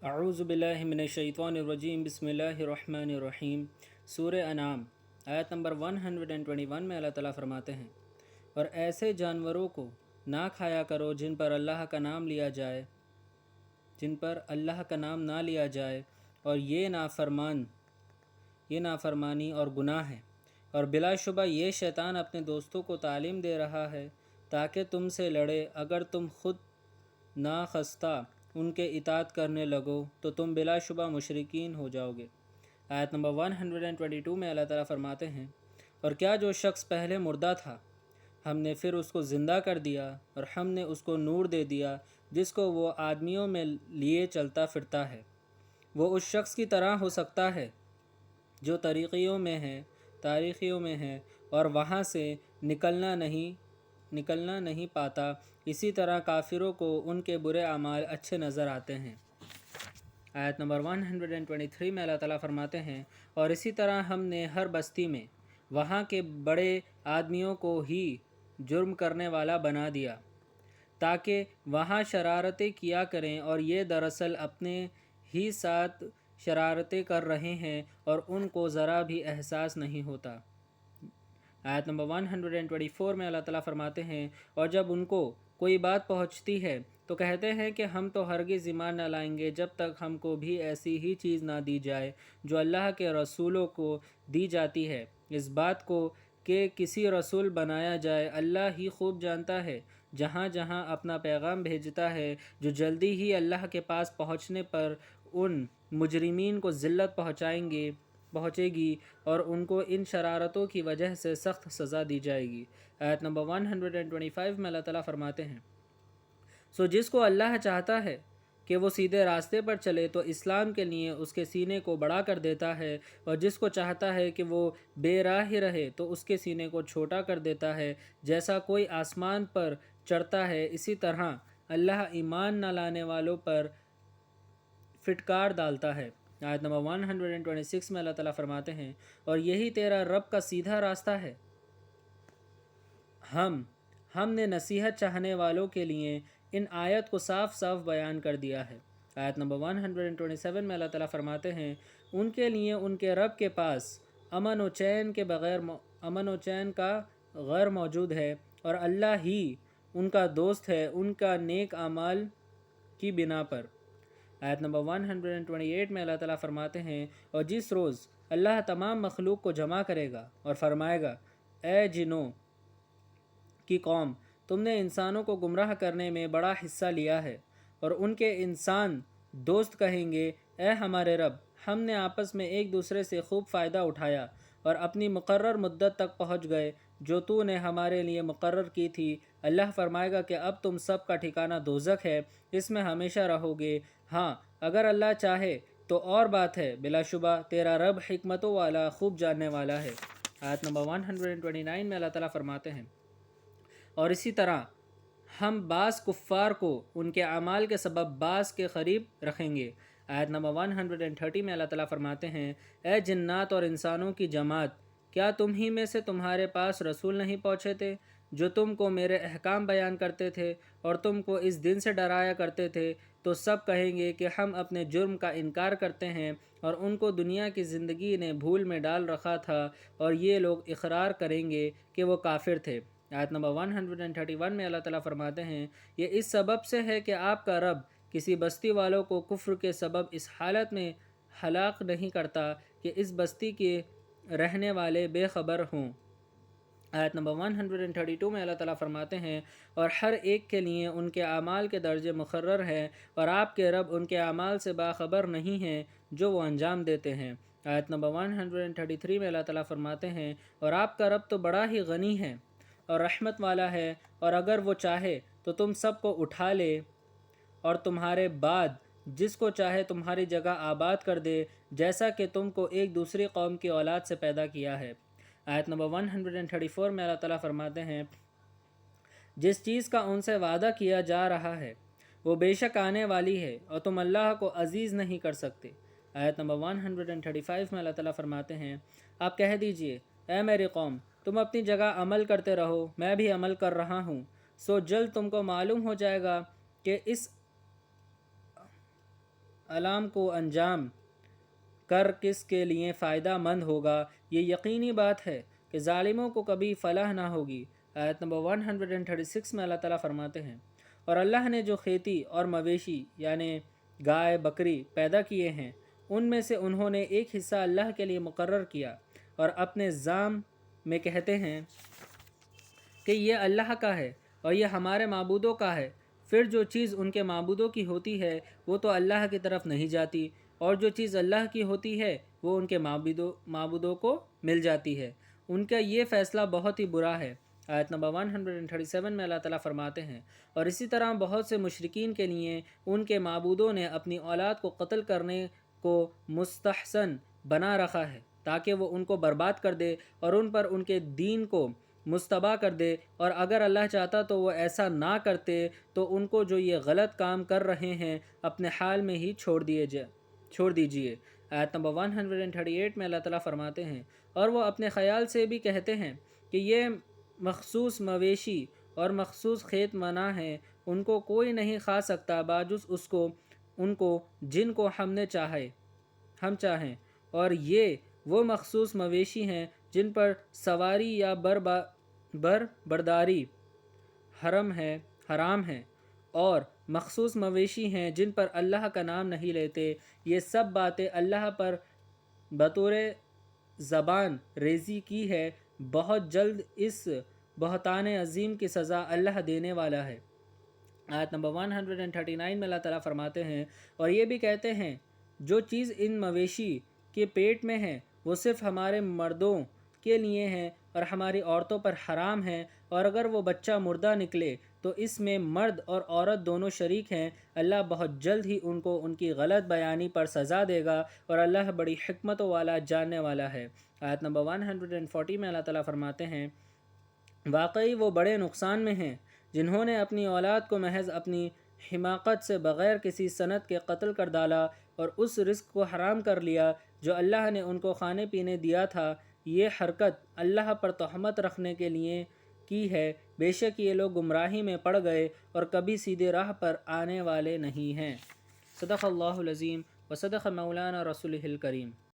اعوذ باللہ من الشیطان الرجیم بسم اللہ الرحمن الرحیم۔ سورہ انعام آیت نمبر 121 میں اللہ تعالیٰ فرماتے ہیں، اور ایسے جانوروں کو نہ کھایا کرو جن پر اللہ کا نام نہ لیا جائے، اور یہ نافرمانی اور گناہ ہے، اور بلا شبہ یہ شیطان اپنے دوستوں کو تعلیم دے رہا ہے تاکہ تم سے لڑے۔ اگر تم خود ناخواستہ ان کے اطاعت کرنے لگو تو تم بلا شبہ مشرکین ہو جاؤ گے۔ آیت نمبر 122 میں اللہ تعالیٰ فرماتے ہیں، اور کیا جو شخص پہلے مردہ تھا ہم نے پھر اس کو زندہ کر دیا، اور ہم نے اس کو نور دے دیا جس کو وہ آدمیوں میں لیے چلتا پھرتا ہے۔ وہ اس شخص کی طرح ہو سکتا ہے جو تاریکیوں میں ہے اور وہاں سے نکلنا نہیں پاتا۔ اسی طرح کافروں کو ان کے برے اعمال اچھے نظر آتے ہیں۔ آیت نمبر 123 میں اللہ تعالیٰ فرماتے ہیں، اور اسی طرح ہم نے ہر بستی میں وہاں کے بڑے آدمیوں کو ہی جرم کرنے والا بنا دیا تاکہ وہاں شرارتیں کیا کریں، اور یہ دراصل اپنے ہی ساتھ شرارتیں کر رہے ہیں اور ان کو ذرا بھی احساس نہیں ہوتا۔ آیت نمبر 124 میں اللہ تعالیٰ فرماتے ہیں، اور جب ان کو کوئی بات پہنچتی ہے تو کہتے ہیں کہ ہم تو ہرگز ایمان نہ لائیں گے جب تک ہم کو بھی ایسی ہی چیز نہ دی جائے جو اللہ کے رسولوں کو دی جاتی ہے۔ اس بات کو کہ کسی رسول بنایا جائے اللہ ہی خوب جانتا ہے، جہاں جہاں اپنا پیغام بھیجتا ہے، جو جلدی ہی اللہ کے پاس پہنچنے پر ان مجرمین کو ذلت پہنچے گی اور ان کو ان شرارتوں کی وجہ سے سخت سزا دی جائے گی۔ آیت نمبر 125 میں اللہ تعالیٰ فرماتے ہیں، سو جس کو اللہ چاہتا ہے کہ وہ سیدھے راستے پر چلے تو اسلام کے لیے اس کے سینے کو بڑا کر دیتا ہے، اور جس کو چاہتا ہے کہ وہ بے راہ ہی رہے تو اس کے سینے کو چھوٹا کر دیتا ہے۔ جیسا کوئی آسمان پر چڑھتا ہے اسی طرح اللہ ایمان نہ لانے والوں پر پھٹکار ڈالتا ہے۔ آیت نمبر 126 میں اللہ تعالیٰ فرماتے ہیں، اور یہی تیرا رب کا سیدھا راستہ ہے۔ ہم نے نصیحت چاہنے والوں کے لیے ان آیت کو صاف صاف بیان کر دیا ہے۔ آیت نمبر 127 میں اللہ تعالیٰ فرماتے ہیں، ان کے لیے ان کے رب کے پاس امن و چین کا غیر موجود ہے، اور اللہ ہی ان کا دوست ہے ان کا نیک اعمال کی بنا پر۔ آیت نمبر 128 میں اللہ تعالیٰ فرماتے ہیں، اور جس روز اللہ تمام مخلوق کو جمع کرے گا اور فرمائے گا، اے جنوں کی قوم، تم نے انسانوں کو گمراہ کرنے میں بڑا حصہ لیا ہے، اور ان کے انسان دوست کہیں گے، اے ہمارے رب، ہم نے آپس میں ایک دوسرے سے خوب فائدہ اٹھایا اور اپنی مقرر مدت تک پہنچ گئے جو تو نے ہمارے لیے مقرر کی تھی۔ اللہ فرمائے گا کہ اب تم سب کا ٹھکانہ دوزخ ہے، اس میں ہمیشہ رہو گے۔ ہاں اگر اللہ چاہے تو اور بات ہے، بلا شبہ تیرا رب حکمتوں والا خوب جاننے والا ہے۔ آیت نمبر 129 میں اللہ تعالیٰ فرماتے ہیں، اور اسی طرح ہم بعض کفار کو ان کے اعمال کے سبب بعض کے قریب رکھیں گے۔ آیت نمبر 130 میں اللہ تعالیٰ فرماتے ہیں، اے جنات اور انسانوں کی جماعت، کیا تم ہی میں سے تمہارے پاس رسول نہیں پہنچے تھے جو تم کو میرے احکام بیان کرتے تھے اور تم کو اس دن سے ڈرایا کرتے تھے؟ تو سب کہیں گے کہ ہم اپنے جرم کا انکار کرتے ہیں، اور ان کو دنیا کی زندگی نے بھول میں ڈال رکھا تھا، اور یہ لوگ اقرار کریں گے کہ وہ کافر تھے۔ آیت نمبر 131 میں اللہ تعالیٰ فرماتے ہیں، یہ اس سبب سے ہے کہ آپ کا رب کسی بستی والوں کو کفر کے سبب اس حالت میں ہلاک نہیں کرتا کہ اس بستی کے رہنے والے بے خبر ہوں۔ آیت نمبر 132 میں اللہ تعالیٰ فرماتے ہیں، اور ہر ایک کے لیے ان کے اعمال کے درجے مقرر ہیں، اور آپ کے رب ان کے اعمال سے باخبر نہیں ہیں جو وہ انجام دیتے ہیں۔ آیت نمبر 133 میں اللہ تعالیٰ فرماتے ہیں، اور آپ کا رب تو بڑا ہی غنی ہے اور رحمت والا ہے، اور اگر وہ چاہے تو تم سب کو اٹھا لے اور تمہارے بعد جس کو چاہے تمہاری جگہ آباد کر دے، جیسا کہ تم کو ایک دوسری قوم کی اولاد سے پیدا کیا ہے۔ آیت نمبر 134 میں اللہ تعالیٰ فرماتے ہیں، جس چیز کا ان سے وعدہ کیا جا رہا ہے وہ بے شک آنے والی ہے، اور تم اللہ کو عزیز نہیں کر سکتے۔ آیت نمبر 135 میں اللہ تعالیٰ فرماتے ہیں، آپ کہہ دیجئے، اے میری قوم، تم اپنی جگہ عمل کرتے رہو، میں بھی عمل کر رہا ہوں، سو جلد تم کو معلوم ہو جائے گا کہ اس علام کو انجام کر کس کے لیے فائدہ مند ہوگا؟ یہ یقینی بات ہے کہ ظالموں کو کبھی فلاح نہ ہوگی۔ آیت نمبر 136 میں اللہ تعالیٰ فرماتے ہیں، اور اللہ نے جو کھیتی اور مویشی یعنی گائے بکری پیدا کیے ہیں ان میں سے انہوں نے ایک حصہ اللہ کے لیے مقرر کیا اور اپنے زعم میں کہتے ہیں کہ یہ اللہ کا ہے اور یہ ہمارے معبودوں کا ہے، پھر جو چیز ان کے معبودوں کی ہوتی ہے وہ تو اللہ کی طرف نہیں جاتی، اور جو چیز اللہ کی ہوتی ہے وہ ان کے معبودوں کو مل جاتی ہے۔ ان کا یہ فیصلہ بہت ہی برا ہے۔ آیت نمبر 137 میں اللہ تعالیٰ فرماتے ہیں، اور اسی طرح بہت سے مشرکین کے لیے ان کے معبودوں نے اپنی اولاد کو قتل کرنے کو مستحسن بنا رکھا ہے تاکہ وہ ان کو برباد کر دے اور ان پر ان کے دین کو مستباح کر دے، اور اگر اللہ چاہتا تو وہ ایسا نہ کرتے تو ان کو جو یہ غلط کام کر رہے ہیں اپنے حال میں ہی چھوڑ دیجئے۔ آیت نمبر 138 میں اللہ تعالیٰ فرماتے ہیں، اور وہ اپنے خیال سے بھی کہتے ہیں کہ یہ مخصوص مویشی اور مخصوص کھیت منع ہیں، ان کو کوئی نہیں کھا سکتا باجز ان کو جن کو ہم چاہیں، اور یہ وہ مخصوص مویشی ہیں جن پر سواری یا برداری حرام ہے، اور مخصوص مویشی ہیں جن پر اللہ کا نام نہیں لیتے۔ یہ سب باتیں اللہ پر بطور زبان ریزی کی ہے، بہت جلد اس بہتان عظیم کی سزا اللہ دینے والا ہے۔ آیت نمبر 139 میں اللہ تعالیٰ فرماتے ہیں، اور یہ بھی کہتے ہیں جو چیز ان مویشی کے پیٹ میں ہے وہ صرف ہمارے مردوں کے لیے ہے اور ہماری عورتوں پر حرام ہے، اور اگر وہ بچہ مردہ نکلے تو اس میں مرد اور عورت دونوں شریک ہیں۔ اللہ بہت جلد ہی ان کو ان کی غلط بیانی پر سزا دے گا، اور اللہ بڑی حکمتوں والا جاننے والا ہے۔ آیت نمبر 140 میں اللہ تعالیٰ فرماتے ہیں، واقعی وہ بڑے نقصان میں ہیں جنہوں نے اپنی اولاد کو محض اپنی حماقت سے بغیر کسی سند کے قتل کر ڈالا اور اس رزق کو حرام کر لیا جو اللہ نے ان کو کھانے پینے دیا تھا۔ یہ حرکت اللہ پر تہمت رکھنے کے لیے کی ہے، بے شک یہ لوگ گمراہی میں پڑ گئے اور کبھی سیدھے راہ پر آنے والے نہیں ہیں۔ صدق اللہ العظیم و صدق مولانا رسولہ الکریم۔